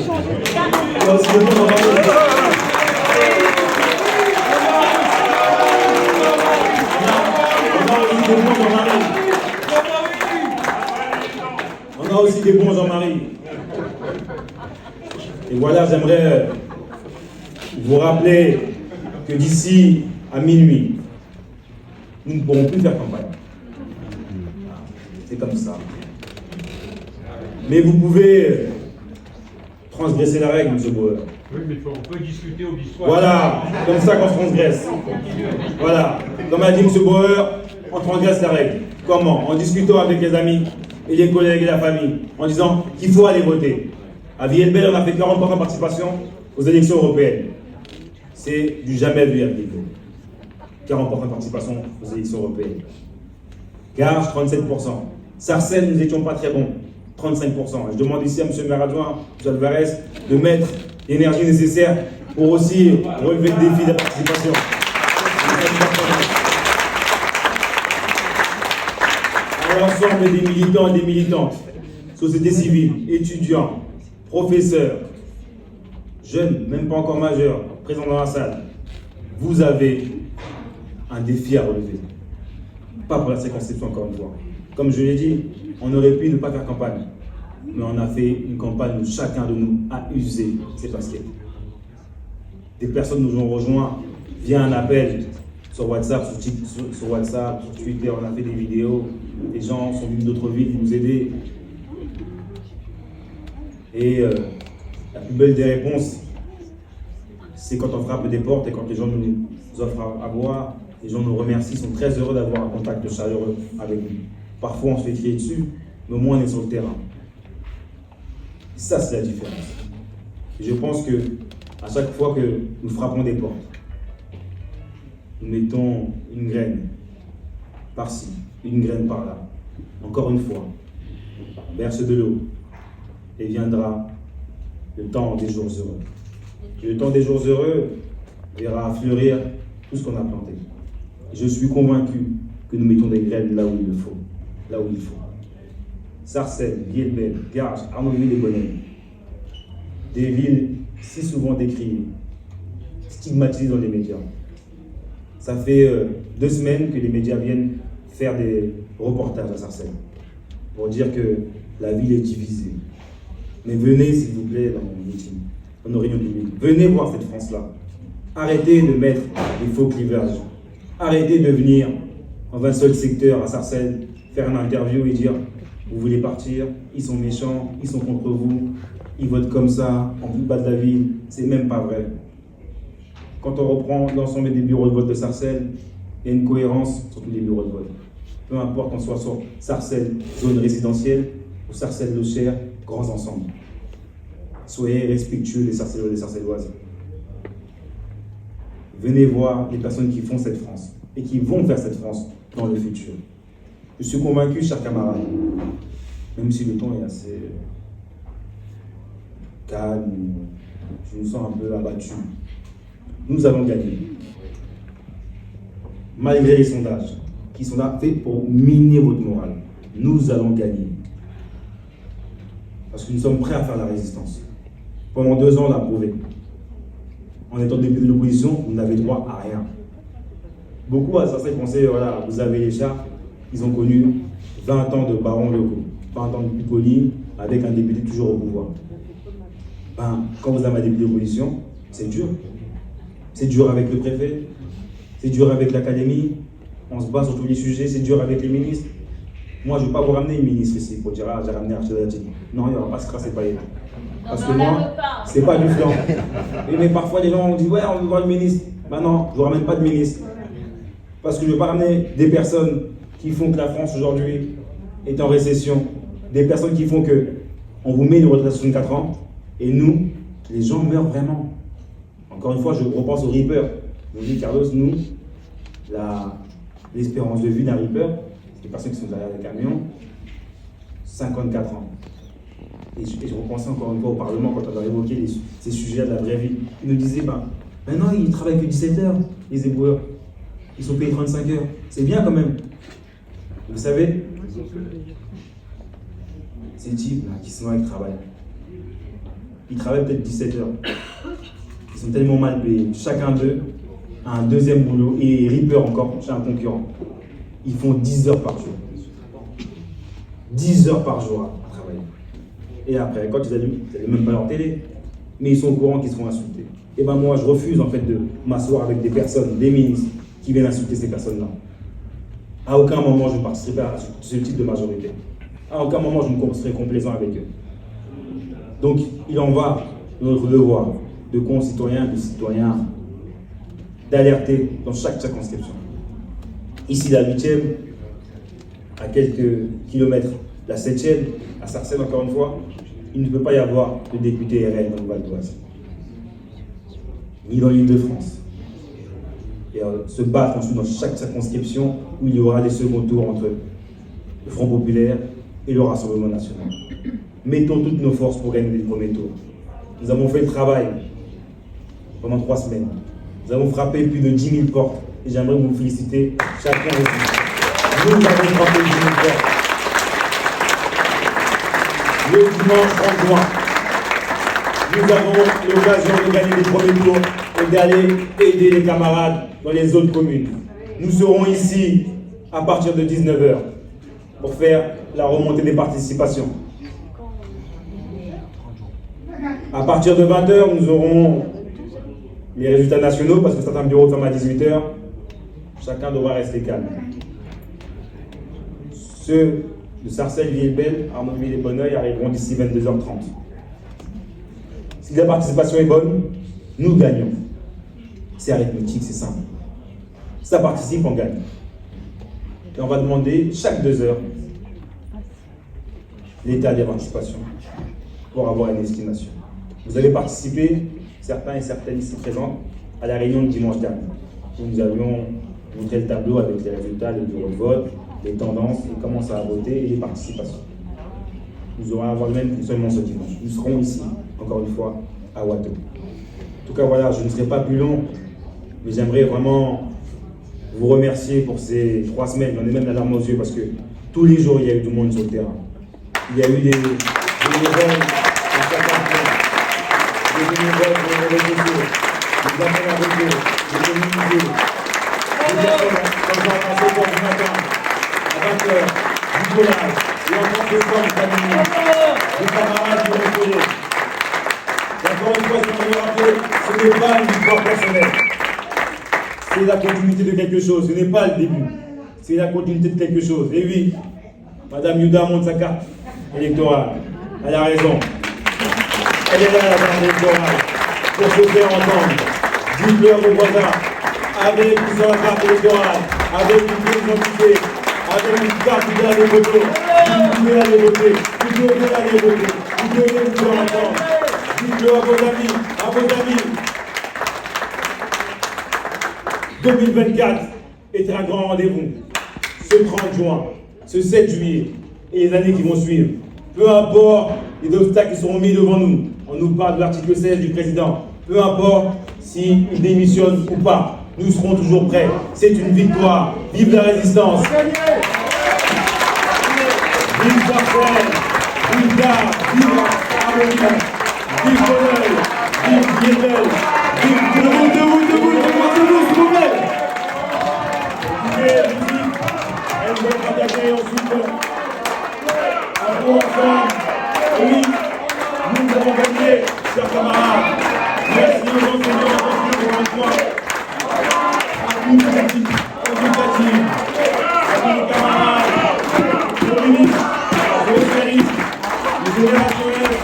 [SPEAKER 11] Il y a aussi le nom Jean-Marie. On a aussi des bons Jean-Marie. Et voilà, j'aimerais vous rappeler que d'ici à minuit, nous ne pourrons plus faire campagne. C'est comme ça. Mais vous pouvez transgresser la règle, M. Bauer.
[SPEAKER 12] Oui, mais on peut discuter au bistrot.
[SPEAKER 11] Voilà, comme ça qu'on transgresse. Voilà, comme a dit M. Bauer, on transgresse la règle. Comment? En discutant avec les amis et les collègues et la famille, en disant qu'il faut aller voter. À Villers-le-Bel, on a fait 40% de participation aux élections européennes. C'est du jamais vu à Villers-le-Bel. 40% de participation aux élections européennes. Garges, 37%. Sarcelles, nous n'étions pas très bons. 35%. Je demande ici à M. le maire adjoint, M. Alvarez, de mettre l'énergie nécessaire pour aussi relever le défi de la participation. À l'ensemble des militants et des militantes, société civile, étudiants, professeurs, jeunes, même pas encore majeurs, présents dans la salle, vous avez un défi à relever. Pas pour la circonscription encore une fois. Comme je l'ai dit, on aurait pu ne pas faire campagne. Mais on a fait une campagne où chacun de nous a usé ses baskets. Des personnes nous ont rejoints via un appel sur WhatsApp, sur WhatsApp, sur Twitter, on a fait des vidéos. Les gens sont venus d'autres villes nous aider. Et la plus belle des réponses, c'est quand on frappe des portes et quand les gens nous offrent à boire. Les gens nous remercient, sont très heureux d'avoir un contact chaleureux avec nous. Parfois, on se fait crier dessus, mais au moins, on est sur le terrain. Ça, c'est la différence. Et je pense que à chaque fois que nous frappons des portes, nous mettons une graine par-ci, une graine par-là. Encore une fois, verse de l'eau et viendra le temps des jours heureux. Et le temps des jours heureux verra fleurir tout ce qu'on a planté. Et je suis convaincu que nous mettons des graines là où il le faut. Là où il faut. Sarcelles, Vielle-Belle, Garges, Armenonville et Bonnet. Des villes si souvent décriées, stigmatisées dans les médias. Ça fait 2 semaines que les médias viennent faire des reportages à Sarcelles pour dire que la ville est divisée. Mais venez, s'il vous plaît, dans mon meeting, dans nos réunions publiques. Venez voir cette France-là. Arrêtez de mettre des faux clivages. Arrêtez de venir dans un seul secteur à Sarcelles, faire une interview et dire vous voulez partir, ils sont méchants, ils sont contre vous, ils votent comme ça, en plus bas de la ville. C'est même pas vrai. Quand on reprend l'ensemble des bureaux de vote de Sarcelles, il y a une cohérence sur tous les bureaux de vote. Peu importe qu'on soit sur Sarcelles, zone résidentielle, ou Sarcelles-Le Cher, grands ensembles. Soyez respectueux des Sarcellois et des Sarcelloises. Venez voir les personnes qui font cette France et qui vont faire cette France dans le futur. Je suis convaincu, chers camarades, même si le temps est assez calme, je me sens un peu abattu, nous allons gagner. Malgré les sondages qui sont là faits pour miner votre morale, nous allons gagner. Parce que nous sommes prêts à faire la résistance. Pendant 2 ans, on l'a prouvé. En étant député de l'opposition, vous n'avez droit à rien. Beaucoup à Sarcelles pensaient, voilà, vous avez les chars, ils ont connu 20 ans de barons locaux, 20 ans de pupponi avec un député toujours au pouvoir. Ben, quand vous avez un député d'opposition, c'est dur. C'est dur avec le préfet, c'est dur avec l'académie, on se bat sur tous les sujets, c'est dur avec les ministres. Moi, je ne veux pas vous ramener une ministre ici pour dire, ah, j'ai ramené Archidel. Non, il n'y aura pas ce crasser paillettes. Parce que moi, c'est pas du flanc. Mais parfois, les gens ont dit, ouais, on veut voir le ministre. Ben non, je ne vous ramène pas de ministre. Parce que je ne veux pas ramener des personnes qui font que la France aujourd'hui est en récession. Des personnes qui font que on vous met une retraite à 64 ans et nous, les gens meurent vraiment. Encore une fois, je repense aux Reaper. Je vous dis, Carlos, nous, l'espérance de vie d'un Reaper, les personnes qui sont derrière les camions, 54 ans. Et je repensais encore une fois au Parlement quand on a évoqué ces sujets de la vraie vie. Ils nous disaient, ben, maintenant ils travaillent que 17 heures, les éboueurs. Ils sont payés 35 heures. C'est bien quand même. Vous savez, ces types là, qui sont là, qui travaillent. Ils travaillent peut-être 17 heures. Ils sont tellement mal payés. Chacun d'eux a un deuxième boulot. Et Reaper encore, chez un concurrent. Ils font 10 heures par jour. 10 heures par jour à travailler. Et après, quand ils n'allument même pas leur télé, mais ils sont au courant qu'ils seront insultés. Et ben moi, je refuse en fait de m'asseoir avec des personnes, des ministres, qui viennent insulter ces personnes-là. À aucun moment, je ne participerai à ce type de majorité. À aucun moment, je ne serai complaisant avec eux. Donc, il en va de notre devoir de concitoyens, de citoyens, d'alerter dans chaque circonscription. Ici, la 8e, à quelques kilomètres, la 7e, à Sarcelles, encore une fois, il ne peut pas y avoir de député RN dans le Val d'Oise, ni dans l'Île-de-France. Et se battre ensuite dans chaque circonscription où il y aura des seconds tours entre le Front populaire et le Rassemblement national. Mettons toutes nos forces pour gagner les premiers tours. Nous avons fait le travail pendant 3 semaines. Nous avons frappé plus de 10 000 portes et j'aimerais vous féliciter chacun aussi. Nous avons frappé 10 000 portes. Le dimanche 30 juin, nous avons l'occasion de gagner les premiers tours et d'aller aider les camarades dans les autres communes. Nous serons ici à partir de 19 h pour faire la remontée des participations. À partir de 20 h, nous aurons les résultats nationaux parce que certains bureaux ferment à 18 h. Chacun devra rester calme. Ceux de Sarcelles, Villers-Belle, Armonville et Bonneuil arriveront d'ici 22 h 30. Si la participation est bonne, nous gagnons. C'est arithmétique, c'est simple. Si ça participe, on gagne. Et on va demander chaque 2 heures l'état des participations pour avoir une estimation. Vous avez participé, certains et certaines ici présents, à la réunion de dimanche dernier, où nous avions montré le tableau avec les résultats des bureaux de vote, les tendances, et comment ça a voté et les participations. Nous aurons à avoir le même fonctionnement ce dimanche. Nous serons ici, encore une fois, à Ouatto. En tout cas, voilà, je ne serai pas plus long, mais j'aimerais vraiment vous remercier pour ces 3 semaines. J'en ai même la larme aux yeux parce que tous les jours, il y a eu du monde sur le terrain. Il y a eu des bénévoles à certains points, des bénévoles pour les réseaux sociaux, des appels à réseau, des communautés, des personnes comme ça, à 7 h du matin, à 20 h, du collage, et encore ce soir, du famille, des camarades qui ont reculé. Et encore une fois, je veux rappeler, ce n'est pas une victoire personnelle. C'est la continuité de quelque chose, ce n'est pas le début. C'est la continuité de quelque chose. Et oui, Madame Yuda montre sa carte électorale. Elle a raison. Elle est là, la carte électorale, pour se faire entendre. Dites-le à vos voisins, avec ou sans la carte électorale, avec une pièce d'identité, avec une carte qui vient de voter. Vous pouvez aller voter, vous devez aller voter, vous devez vous faire entendre. Dites-le à vos amis, à vos amis. 2024 est un grand rendez-vous. Ce 30 juin, ce 7 juillet et les années qui vont suivre. Peu importe les obstacles qui seront mis devant nous. On nous parle de l'article 16 du président. Peu importe s'il démissionne ou pas. Nous serons toujours prêts. C'est une victoire. Vive la résistance. Vive Sarcelles. Vive Gare. Vive Armonville. Vive Bonneuil. Vive Villers-Belle. Vive debout, s'il vous plaît. Elle va partager ensuite. À vous ensemble. Oui, nous avons gagné, chers camarades. Merci aux enseignants pour le lancement. À vous, l'équipe éducative. À vous, les camarades. Aux ministres, aux services, les générationnels,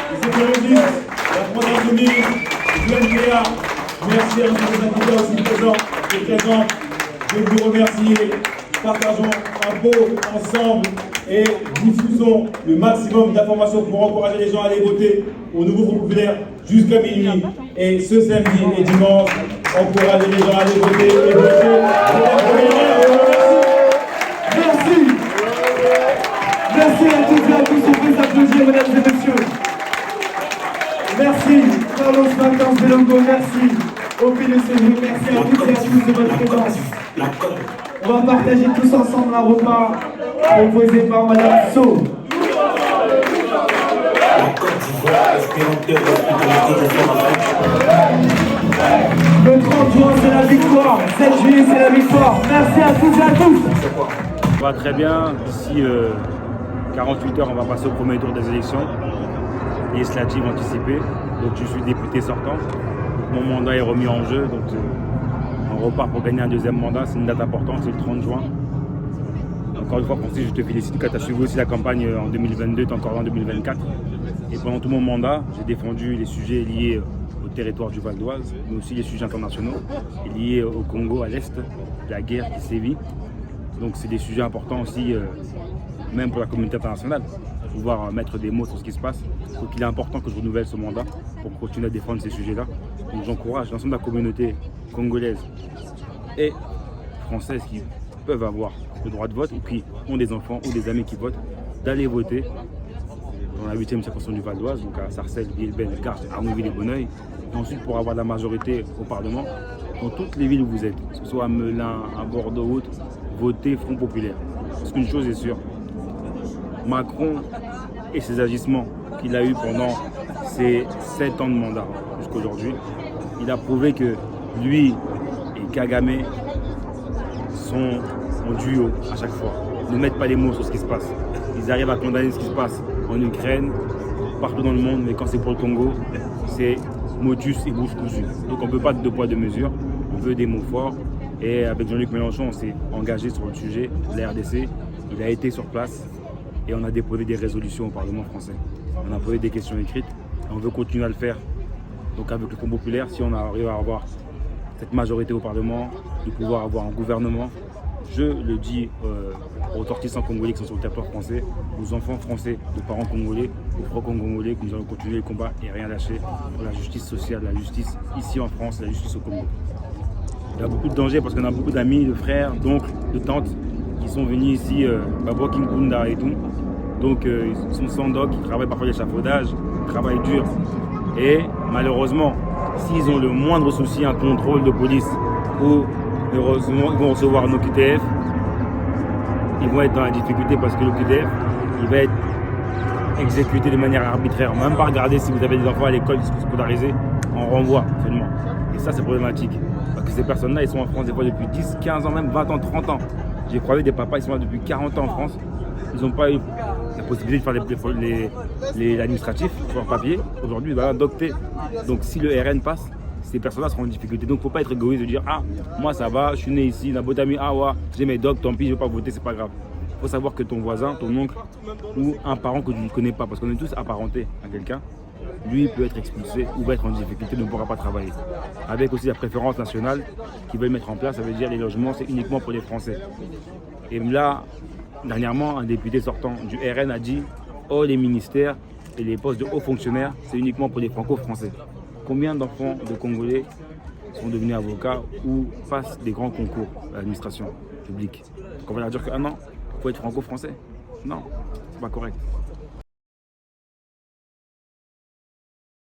[SPEAKER 11] les écologistes, la France Insoumise, les UNPA. Merci à tous les invités aussi présents et présents. Je vous remercie. Partageons un pot ensemble et diffusons le maximum d'informations pour encourager les gens à aller voter au nouveau Front populaire jusqu'à minuit. Et ce samedi et dimanche, encourager les gens à aller voter et voter.
[SPEAKER 6] Merci. Merci à toutes et à tous. On peut s'applaudir, mesdames et messieurs. Merci, Carlos Vacances de Longo. Merci au PDCG. Merci à toutes et à tous de votre présence. On va partager tous ensemble un repas proposé par Madame So. Le 30 juin, c'est la victoire. 7 juillet, c'est la victoire. Merci à toutes et à tous.
[SPEAKER 11] Ça va très bien. D'ici 48 heures, on va passer au premier tour des élections législatives anticipées. Donc je suis député sortant. Donc, mon mandat est remis en jeu. Donc on repart pour gagner un deuxième mandat. C'est une date importante, c'est le 30 juin. Encore une fois, Francis, je te félicite quand tu as suivi aussi la campagne en 2022, tu es encore là en 2024. Et pendant tout mon mandat, j'ai défendu les sujets liés au territoire du Val d'Oise, mais aussi les sujets internationaux liés au Congo, à l'Est, la guerre qui sévit. Donc c'est des sujets importants aussi, même pour la communauté internationale, pouvoir mettre des mots sur ce qui se passe. Donc il est important que je renouvelle ce mandat pour continuer à défendre ces sujets-là. Donc j'encourage l'ensemble de la communauté congolaise et française qui peuvent avoir le droit de vote ou qui ont des enfants ou des amis qui votent, d'aller voter dans la 8e circonscription du Val d'Oise, donc à Sarcelles, Villebenne, Garches, Arnouville et Bonneuil. Et ensuite, pour avoir la majorité au Parlement, dans toutes les villes où vous êtes, que ce soit à Melun, à Bordeaux, ou autre, votez Front Populaire. Parce qu'une chose est sûre, Macron et ses agissements qu'il a eu pendant ses 7 ans de mandat jusqu'à aujourd'hui, il a prouvé que lui et Kagame sont en duo à chaque fois. Ne mettent pas les mots sur ce qui se passe. Ils arrivent à condamner ce qui se passe en Ukraine, partout dans le monde, mais quand c'est pour le Congo, c'est motus et bouche cousue. Donc on ne peut pas de deux poids deux mesures, on veut des mots forts. Et avec Jean-Luc Mélenchon, on s'est engagé sur le sujet de la RDC. Il a été sur place et on a déposé des résolutions au Parlement français. On a posé des questions écrites et on veut continuer à le faire. Donc avec le Front Populaire, si on arrive à avoir cette majorité au Parlement, de pouvoir avoir un gouvernement, je le dis aux ressortissants congolais qui sont sur le territoire français, aux enfants français de parents congolais, aux franco-congolais, que nous allons continuer le combat et rien lâcher pour la justice sociale, la justice ici en France, la justice au Congo. Il y a beaucoup de dangers parce qu'on a beaucoup d'amis, de frères, d'oncles, de tantes qui sont venus ici, Babou Kinkunda et tout. Donc ils sont sans doc, ils travaillent parfois l'échafaudage, ils travaillent dur. Et malheureusement, s'ils ont le moindre souci, un contrôle de police ou heureusement ils vont recevoir un OQTF, ils vont être dans la difficulté parce que l'OQTF, il va être exécuté de manière arbitraire. Même pas regarder si vous avez des enfants à l'école qui sont scolarisés, on renvoie seulement. Et ça c'est problématique. Parce que ces personnes-là, ils sont en France des fois depuis 10, 15 ans, même 20 ans, 30 ans. J'ai croisé des papas, ils sont là depuis 40 ans en France. Ils n'ont pas eu la possibilité de faire l'administratif sur leur papier. Aujourd'hui, ils doivent adopter. Donc si le RN passe, ces personnes-là seront en difficulté. Donc il ne faut pas être égoïste de dire « Ah, moi ça va, je suis né ici, Nabotami, ah ouais, j'ai mes docs, tant pis, je ne vais pas voter, c'est pas grave. » Il faut savoir que ton voisin, ton oncle ou un parent que tu ne connais pas, parce qu'on est tous apparentés à quelqu'un, lui peut être expulsé ou va être en difficulté, ne pourra pas travailler. Avec aussi la préférence nationale qu'ils veulent mettre en place, ça veut dire les logements, c'est uniquement pour les Français. Et là, dernièrement, un député sortant du RN a dit « Oh, les ministères et les postes de hauts fonctionnaires, c'est uniquement pour les franco-français. » Combien d'enfants de Congolais sont devenus avocats ou passent des grands concours à l'administration publique? Donc on va leur dire que, ah non, il faut être franco-français? Non, c'est pas correct.